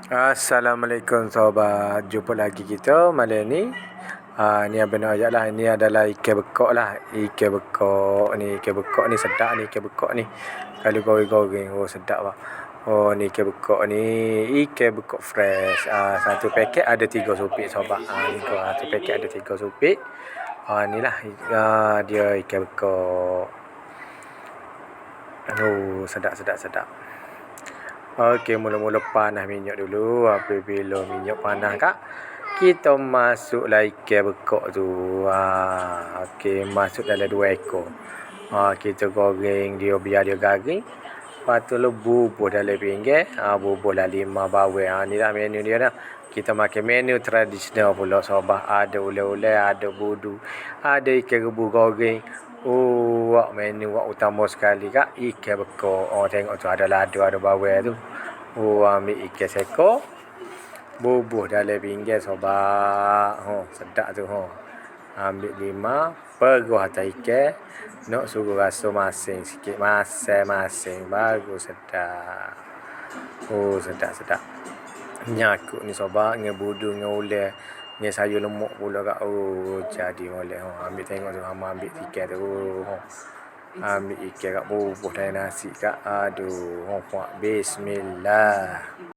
Assalamualaikum sobat, jumpa lagi kita malam ni. Ni abang nak ajak lah. Ini adalah ikan bekok lah. Ikan bekok ni sedap ni ikan bekok ni. Kalau goreng-goreng, sedap lah. Ni ikan bekok ni, ikan bekok fresh. Satu paket ada 3 supit sobat. Satu paket ada 3 supit. Ni lah dia ikan bekok. Sedap. Okey, mula-mula panas minyak dulu. Apabila minyak panas kak, kita masuklah ikan bekok tu. Okey, masuk dalam 2 ekor. Kita goreng dia biar dia garing. Lepas tu bubuh dalam pinggan. Bubuhlah 5 bawang. Ni lah menu dia dah. Kita makan menu tradisional pula sobat. Ada ulai-ulai, ada budu, ada ikan rebus goreng. Menu utama sekali kak, ikan bekok. Tengok tu ada lada, ada bawang tu. Ambil ikan sekor, bubuh dalam pinggan sobat. Sedap tu. Ambil 5, peruh atas ikan. Nak suruh rasa masin sikit. Masin. Baru sedap. Sedap. Nyakut ni sobat. Dengan budu, dengan ulai, dengan sayur lemak pula kak. Jadi boleh. Ambil tengok tu. Ambil ikan tu. Ambil ikan kak, bubuh dalam nasi kak. Bismillah.